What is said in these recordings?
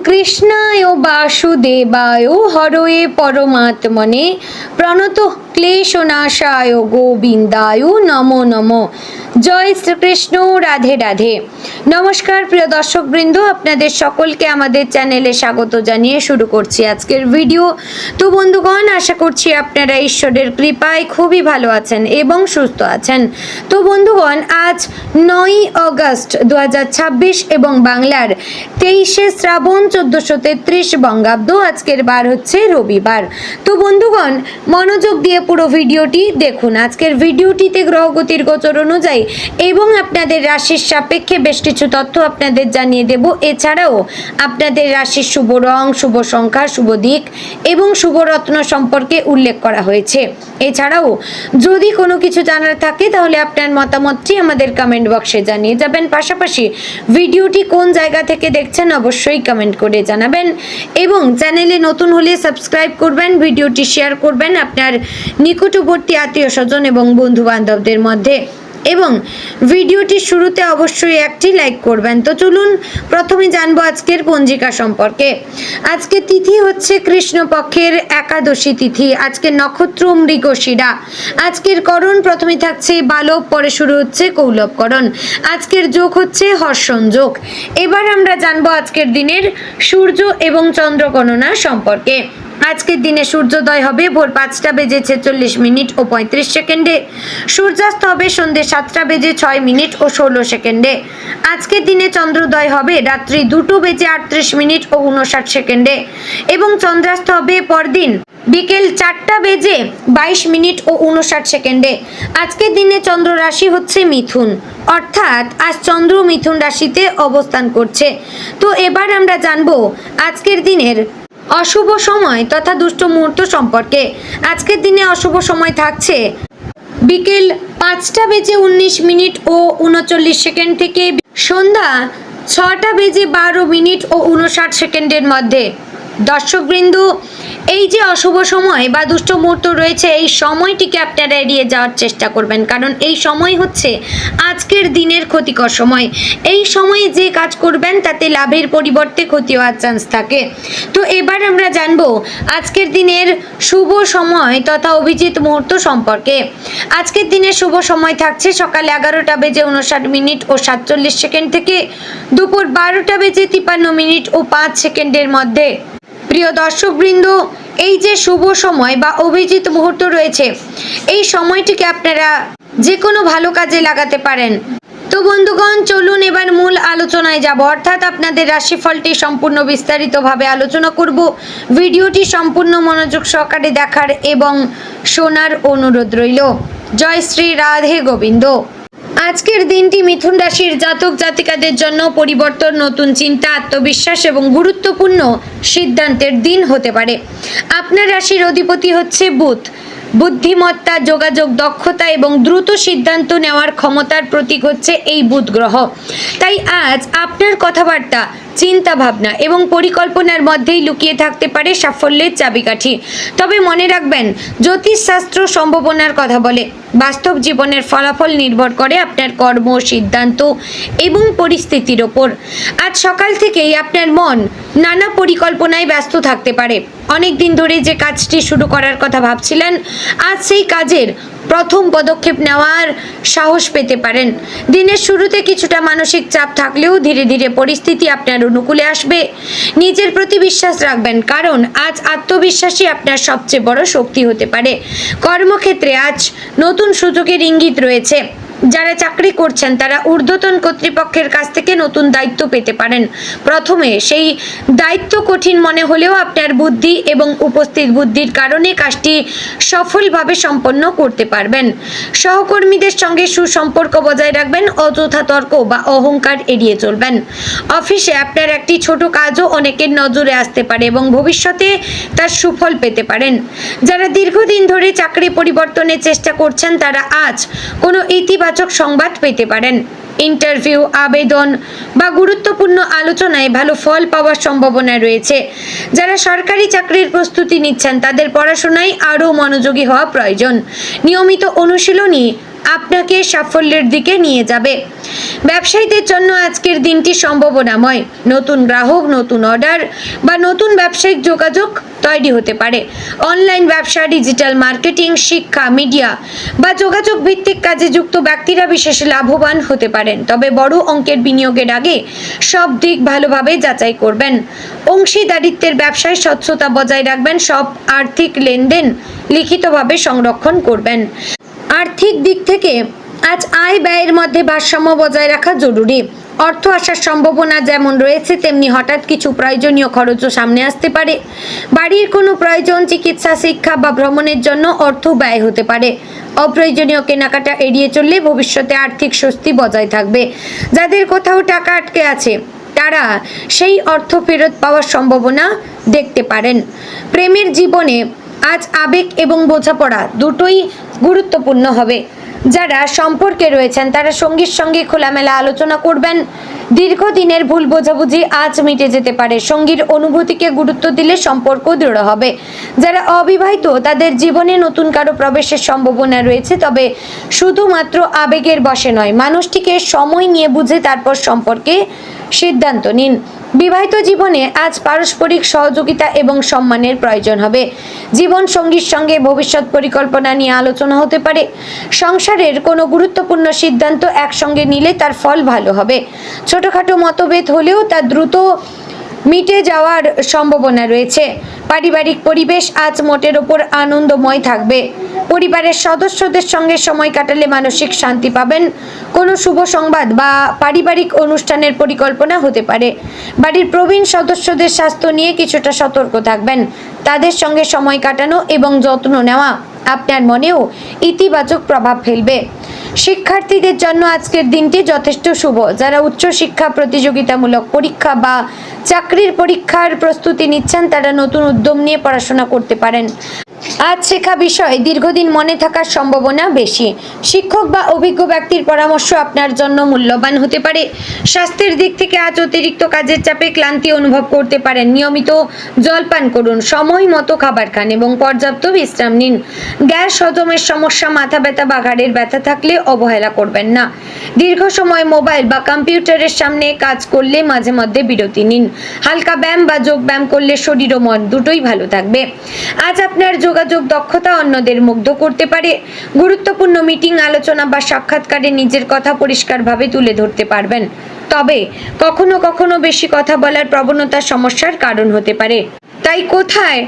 কৃষ্ণায় বাসুদেবায় হরয়ে পরমাত্মনে প্রণত ক্লেশনাশায় গোবিন্দায় নমো নমো। জয় শ্রীকৃষ্ণ, রাধে রাধে। নমস্কার প্রিয় দর্শকবৃন্দ, আপনাদের সকলকে আমাদের চ্যানেলে স্বাগত জানিয়ে শুরু করছি আজকের ভিডিও। তো বন্ধুগণ, আশা করছি আপনারা ঈশ্বরের কৃপায় খুবই ভালো আছেন এবং সুস্থ আছেন। তো বন্ধুগণ, আজ 9 আগস্ট 2026 এবং বাংলার 23শে শ্রাবণ 1433 বঙ্গাব্দ। আজকের বার হচ্ছে রবিবার। তো বন্ধুগণ, মনোযোগ দিয়ে পুরো ভিডিওটি দেখুন। আজকের ভিডিওটিতে গ্রহগতির গোচর অনুযায়ী এবং আপনাদের রাশির সাপেক্ষে বেশ কিছু তথ্য আপনাদের জানিয়ে দেব। এছাড়াও আপনাদের রাশির শুভ রং, শুভ সংখ্যা, শুভ দিক এবং শুভ রত্ন সম্পর্কে উল্লেখ করা হয়েছে। এছাড়াও যদি কোনো কিছু জানার থাকে তাহলে আপনার মতামতটি আমাদের কমেন্ট বক্সে জানিয়ে যাবেন। পাশাপাশি ভিডিওটি কোন জায়গা থেকে দেখছেন অবশ্যই কমেন্ট করে জানাবেন এবং চ্যানেলে নতুন হলে সাবস্ক্রাইব করবেন, ভিডিওটি শেয়ার করবেন আপনার নিকটবর্তী আত্মীয় স্বজন এবং বন্ধু বান্ধবদের মধ্যে এবং ভিডিওটির শুরুতে অবশ্যই একটি লাইক করবেন। তো চলুন প্রথমে জানবো আজকের পঞ্জিকা সম্পর্কে। আজকে তিথি হচ্ছে কৃষ্ণপক্ষের একাদশী তিথি। আজকের নক্ষত্র মৃগশিরা। আজকের করণ প্রথমে থাকছে বালব, পরে শুরু হচ্ছে কৌলবকরণ। আজকের যোগ হচ্ছে হর্ষণ যোগ। এবার আমরা জানবো আজকের দিনের সূর্য এবং চন্দ্র গণনা সম্পর্কে। আজকের দিনে সূর্যোদয় হবে ভোর 5:46 ও 35 সেকেন্ডে। সূর্যাস্ত হবে সন্ধ্যে 7:06 ও 16 সেকেন্ডে। আজকের দিনে চন্দ্রোদয় হবে রাত্রি 2:38 ও 59 সেকেন্ডে এবং চন্দ্রাস্ত হবে পরদিন বিকেল 4:22 ও 59 সেকেন্ডে। আজকের দিনে চন্দ্র রাশি হচ্ছে মিথুন, অর্থাৎ আজ চন্দ্র মিথুন রাশিতে অবস্থান করছে। তো এবার আমরা জানবো আজকের দিনের অশুভ সময় তথা দুষ্ট মুহূর্ত সম্পর্কে। আজকের দিনে অশুভ সময় থাকছে বিকেল 5:19 ও 39 সেকেন্ড থেকে সন্ধ্যা 6:12 ও 59 সেকেন্ডের মধ্যে। দর্শকবৃন্দ, এই যে অশুভ সময় বা দুষ্ট মুহূর্ত রয়েছে, এই সময়টিকে আপনারা এড়িয়ে যাওয়ার চেষ্টা করবেন, কারণ এই সময় হচ্ছে আজকের দিনের ক্ষতিকর সময়। এই সময়ে যে কাজ করবেন তাতে লাভের পরিবর্তে ক্ষতি হওয়ার চান্স থাকে। তো এবার আমরা জানবো আজকের দিনের শুভ সময় তথা অভিজিৎ মুহূর্ত সম্পর্কে। আজকের দিনের শুভ সময় থাকছে সকাল 11:59 ও 47 সেকেন্ড থেকে দুপুর 12:53 ও 5 সেকেন্ডের মধ্যে। প্রিয় দর্শকবৃন্দ, এই যে শুভ সময় বা অভিজিৎ মুহূর্ত রয়েছে, এই সময়টিকে আপনারা যে কোনো ভালো কাজে লাগাতে পারেন। তো বন্ধুগণ, চলুন এবার মূল আলোচনায় যাব, অর্থাৎ আপনাদের রাশিফলটি সম্পূর্ণ বিস্তারিতভাবে আলোচনা করব। ভিডিওটি সম্পূর্ণ মনোযোগ সহকারে দেখার এবং শোনার অনুরোধ রইল। জয় শ্রী রাধে গোবিন্দ। আজকের দিনটি মিথুন রাশির জাতক জাতিকাদের জন্য পরিবর্তন, নতুন চিন্তা, আত্মবিশ্বাস এবং গুরুত্বপূর্ণ সিদ্ধান্তের দিন হতে পারে। আপনার রাশির অধিপতি হচ্ছে বুধ। বুদ্ধিমত্তা, যোগাযোগ দক্ষতা এবং দ্রুত সিদ্ধান্ত নেওয়ার ক্ষমতার প্রতীক হচ্ছে এই বুধ গ্রহ। তাই আজ আপনার কথাবার্তা, চিন্তা ভাবনা এবং পরিকল্পনার মধ্যেই লুকিয়ে থাকতে পারে সাফল্যের চাবিকাঠি। তবে মনে রাখবেন, জ্যোতিষশাস্ত্র সম্ভাবনার কথা বলে, বাস্তব জীবনের ফলাফল নির্ভর করে আপনার কর্ম, সিদ্ধান্ত এবং পরিস্থিতির ওপর। আজ সকাল থেকেই আপনার মন নানা পরিকল্পনায় ব্যস্ত থাকতে পারে। অনেক দিন ধরে যে কাজটি শুরু করার কথা ভাবছিলেন, আজ সেই কাজের প্রথম পদক্ষেপ নেওয়ার সাহস পেতে পারেন। দিনের শুরুতে কিছুটা মানসিক চাপ থাকলেও ধীরে ধীরে পরিস্থিতি আপনার অনুকূলে আসবে। নিজের প্রতি বিশ্বাস রাখবেন, কারণ আজ আত্মবিশ্বাসই আপনার সবচেয়ে বড় শক্তি হতে পারে। কর্মক্ষেত্রে আজ নতুন সুযোগের ইঙ্গিত রয়েছে। যারা চাকরি করছেন তারা ঊর্ধ্বতন কর্তৃপক্ষের কাছ থেকে নতুন দায়িত্ব পেতে পারেন। প্রথমে সেই দায়িত্ব কঠিন মনে হলেও আপনার বুদ্ধি এবং উপস্থিত বুদ্ধির কারণে কাজটি সফলভাবে সম্পন্ন করতে পারবেন। সহকর্মীদের সঙ্গে সুসম্পর্ক বজায় রাখবেন, অযথা তর্ক বা অহংকার এড়িয়ে চলবেন। অফিসে আপনার একটি ছোট কাজও অনেকের নজরে আসতে পারে এবং ভবিষ্যতে তার সুফল পেতে পারেন। যারা দীর্ঘদিন ধরে চাকরি পরিবর্তনের চেষ্টা করছেন তারা আজ কোনো ইতিবাচক সংবাদ পেতে পারেন। ইন্টারভিউ, আবেদন বা গুরুত্বপূর্ণ আলোচনায় ভালো ফল পাওয়ার সম্ভাবনা রয়েছে। যারা সরকারি চাকরির প্রস্তুতি নিচ্ছেন তাদের পড়াশোনায় আরও মনোযোগী হওয়া প্রয়োজন। নিয়মিত অনুশীলনই আপনাকে সাফল্যের দিকে নিয়ে যাবে। ব্যবসায়ীদের জন্য আজকের দিনটি সম্ভাবনাময়। নতুন গ্রাহক, নতুন অর্ডার বা নতুন ব্যবসায়িক যোগাযোগ তৈরি হতে পারে। অনলাইন ব্যবসা, ডিজিটাল মার্কেটিং, শিক্ষা, মিডিয়া বা যোগাযোগ ভিত্তিক কাজে যুক্ত ব্যক্তিরা বিশেষ লাভবান হতে পারেন। তবে বড় অঙ্কের বিনিয়োগের আগে সব দিক ভালোভাবে যাচাই করবেন। অংশীদারিত্বের ব্যবসায় স্বচ্ছতা বজায় রাখবেন। সব আর্থিক লেনদেন লিখিতভাবে সংরক্ষণ করবেন। আর্থিক দিক থেকে আজ আয় ব্যয়ের মধ্যে ভারসাম্য বজায় রাখা জরুরি। অর্থ আসার সম্ভাবনা যেমন রয়েছে, তেমনি হঠাৎ কিছু প্রয়োজনীয় খরচও সামনে আসতে পারে। বাড়ির কোনো প্রয়োজন, চিকিৎসা, শিক্ষা বা ভ্রমণের জন্য অর্থ ব্যয় হতে পারে। অপ্রয়োজনীয় কেনাকাটা এড়িয়ে চললে ভবিষ্যতে আর্থিক স্বস্তি বজায় থাকবে। যাদের কোথাও টাকা আটকে আছে তারা সেই অর্থ ফেরত পাওয়ার সম্ভাবনা দেখতে পারেন। প্রেমের জীবনে আজ আবেগ এবং বোঝাপড়া দুটোই গুরুত্বপূর্ণ হবে। যারা সম্পর্কে রয়েছেন তারা সঙ্গীর সঙ্গে খোলামেলা আলোচনা করবেন। দীর্ঘদিনের ভুল বোঝাবুঝি আজ মিটে যেতে পারে। সঙ্গীর অনুভূতিকে গুরুত্ব দিলে সম্পর্ক দৃঢ় হবে। যারা অবিবাহিত তাদের জীবনে নতুন কারো প্রবেশের সম্ভাবনা রয়েছে, তবে শুধুমাত্র আবেগের বশে নয়, মানুষটিকে সময় নিয়ে বুঝে তারপর সম্পর্কে সিদ্ধান্ত নিন। বিবাহিত জীবনে আজ পারস্পরিক সহযোগিতা এবং সম্মানের প্রয়োজন হবে। জীবন সঙ্গীর সঙ্গে ভবিষ্যৎ পরিকল্পনা নিয়ে আলোচনা হতে পারে। সংসারের কোনো গুরুত্বপূর্ণ সিদ্ধান্ত একসঙ্গে নিলে তার ফল ভালো হবে। ছোটখাটো মতভেদ হলেও তা দ্রুত মিটে যাওয়ার সম্ভাবনা রয়েছে। পারিবারিক পরিবেশ আজ মোটের ওপর আনন্দময় থাকবে। পরিবারের সদস্যদের সঙ্গে সময় কাটালে মানসিক শান্তি পাবেন। কোনো শুভ সংবাদ বা পারিবারিক অনুষ্ঠানের পরিকল্পনা হতে পারে। বাড়ির প্রবীণ সদস্যদের স্বাস্থ্য নিয়ে কিছুটা সতর্ক থাকবেন। তাদের সঙ্গে সময় কাটানো এবং যত্ন নেওয়া আপনার মনেও ইতিবাচক প্রভাব ফেলবে। শিক্ষার্থীদের জন্য আজকের দিনটি যথেষ্ট শুভ। যারা উচ্চশিক্ষা, প্রতিযোগিতামূলক পরীক্ষা বা চাকরির পরীক্ষার প্রস্তুতি নিচ্ছেন তারা নতুন উদ্যম নিয়ে পড়াশোনা করতে পারেন। আজ শেখা বিষয় দীর্ঘদিন মনে থাকার সম্ভাবনা বেশি। শিক্ষক বা অভিজ্ঞ ব্যক্তির পরামর্শ আপনার জন্য মূল্যবান হতে পারে। স্বাস্থ্যের দিক থেকে আজ অতিরিক্ত কাজের চাপে ক্লান্তি অনুভব করতে পারেন। নিয়মিত জল পান করুন, সময় মতো খাবার খান এবং পর্যাপ্ত বিশ্রাম নিন। গ্যাস, হজমের সমস্যা, মাথা ব্যথা বা ঘাড়ের ব্যথা থাকলে অবহেলা করবেন না। দীর্ঘ সময় মোবাইল বা কম্পিউটারের সামনে কাজ করলে মাঝে মধ্যে বিরতি নিন। হালকা ব্যায়াম বা যোগ ব্যায়াম করলে শরীর ও মন দুটোই ভালো থাকবে। আজ আপনার যোগাযোগ দক্ষতা অন্যদের মুগ্ধ করতে পারে। গুরুত্বপূর্ণ মিটিং, আলোচনা বা সাক্ষাৎকারে নিজের কথা পরিষ্কারভাবে তুলে ধরতে পারবেন। তবে কখনো কখনো বেশি কথা বলার প্রবণতা সমস্যার কারণ হতে পারে। তাই কোথায়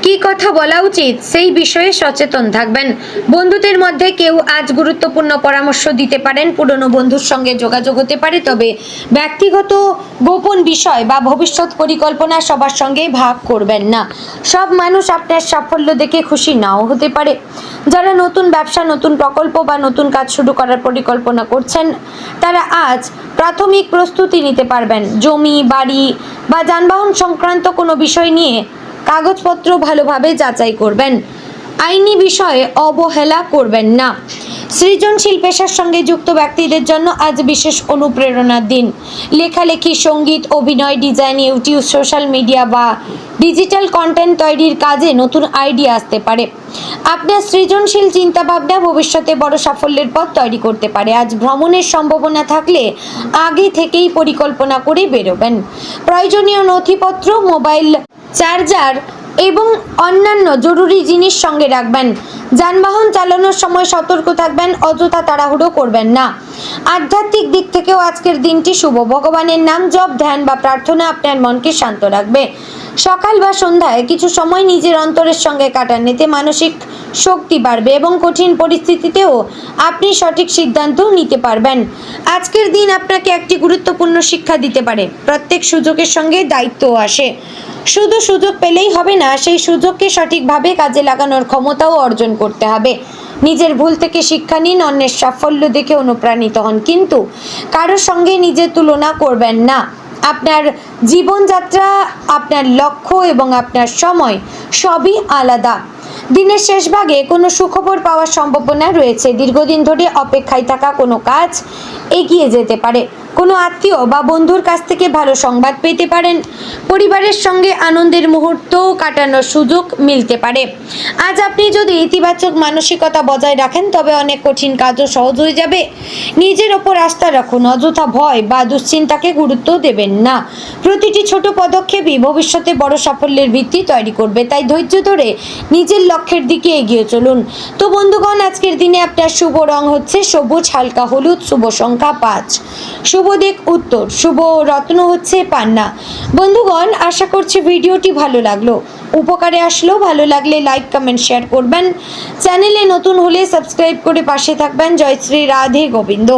কি কথা বলা উচিত সেই বিষয়ে সচেতন থাকবেন। বন্ধুদের মধ্যে কেউ আজ গুরুত্বপূর্ণ পরামর্শ দিতে পারেন। পুরনো বন্ধুর সঙ্গে যোগাযোগ হতে পারে, তবে ব্যক্তিগত গোপন বিষয় বা ভবিষ্যৎ পরিকল্পনা সবার সঙ্গে ভাগ করবেন না। সব মানুষ আপনার সাফল্য দেখে খুশি নাও হতে পারে। যারা নতুন ব্যবসা, নতুন প্রকল্প বা নতুন কাজ শুরু করার পরিকল্পনা করছেন তারা আজ প্রাথমিক প্রস্তুতি নিতে পারবেন। জমি, বাড়ি বা যানবাহন সংক্রান্ত কোনো বিষয় নিয়ে কাগজপত্র ভালোভাবে যাচাই করবেন। আইনি বিষয়ে অবহেলা করবেন না। সৃজনশীল পেশার সঙ্গে যুক্ত ব্যক্তিদের জন্য আজ বিশেষ অনুপ্রেরণার দিন। লেখালেখি, সঙ্গীত, অভিনয়, ডিজাইন, ইউটিউব, সোশ্যাল মিডিয়া বা ডিজিটাল কন্টেন্ট তৈরির কাজে নতুন আইডিয়া আসতে পারে। আপনার সৃজনশীল চিন্তাভাবনা ভবিষ্যতে বড় সাফল্যের পথ তৈরি করতে পারে। আজ ভ্রমণের সম্ভাবনা থাকলে আগে থেকেই পরিকল্পনা করে বেরোবেন। প্রয়োজনীয় নথিপত্র, মোবাইল চার্জার এবং অন্যান্য জরুরি জিনিস সঙ্গে রাখবেন। যানবাহন চালানোর সময় সতর্ক থাকবেন, অযথা তাড়াহুড়ো করবেন না। আধ্যাত্মিক দিক থেকেও আজকের দিনটি শুভ। ভগবানের নাম জপ, ধ্যান বা প্রার্থনা আপনার মনকে শান্ত রাখবে। সকাল বা সন্ধ্যায় কিছু সময় নিজের অন্তরের সঙ্গে কাটান, এতে মানসিক শক্তি বাড়বে এবং কঠিন পরিস্থিতিতেও আপনি সঠিক সিদ্ধান্ত নিতে পারবেন। আজকের দিন আপনাকে একটি গুরুত্বপূর্ণ শিক্ষা দিতে পারে। প্রত্যেক সুযোগের সঙ্গে দায়িত্ব আসে। শুধু সুযোগ পেলেই হবে না, সেই সুযোগকে সঠিকভাবে কাজে লাগানোর ক্ষমতাও অর্জন করতে হবে। নিজের ভুল থেকে শিক্ষা নিন, অন্যের সাফল্য দেখে অনুপ্রাণিত হন, কিন্তু কারোর সঙ্গে নিজের তুলনা করবেন না। আপনার জীবনযাত্রা, আপনার লক্ষ্য এবং আপনার সময় সবই আলাদা। দিনের শেষ ভাগে কোনো সুখবর পাওয়ার সম্ভাবনা রয়েছে। দীর্ঘদিন ধরে অপেক্ষায় থাকা কোনো কাজ এগিয়ে যেতে পারে। কোনো আত্মীয় বা বন্ধুর কাছ থেকে ভালো সংবাদ পেতে পারেন। পরিবারের সঙ্গে আনন্দের মুহূর্ত কাটানোর সুযোগ মিলতে পারে। আজ আপনি যদি ইতিবাচক মানসিকতা বজায় রাখেন তবে অনেক কঠিন কাজও সহজ হয়ে যাবে। নিজের ওপর আস্থা রাখুন, অযথা ভয় বা দুশ্চিন্তাকে গুরুত্ব দেবেন না। প্রতিটি ছোট পদক্ষেপই ভবিষ্যতে বড় সাফল্যের ভিত্তি তৈরি করবে, তাই ধৈর্য ধরে নিজের লক্ষ্যের দিকে এগিয়ে চলুন। তো বন্ধুগণ, আজকের দিনে আপনার শুভ রং হচ্ছে সবুজ, হালকা হলুদ, শুভ সংখ্যা 5, শুভ দিক উত্তর, শুভ রত্ন হচ্ছে পান্না। বন্ধুগণ, আশা করছি ভিডিওটি ভালো লাগলো, উপকারে আসলেও। ভালো লাগলে লাইক, কমেন্ট, শেয়ার করবেন। চ্যানেলে নতুন হলে সাবস্ক্রাইব করে পাশে থাকবেন। জয় শ্রী রাধে গোবিন্দ।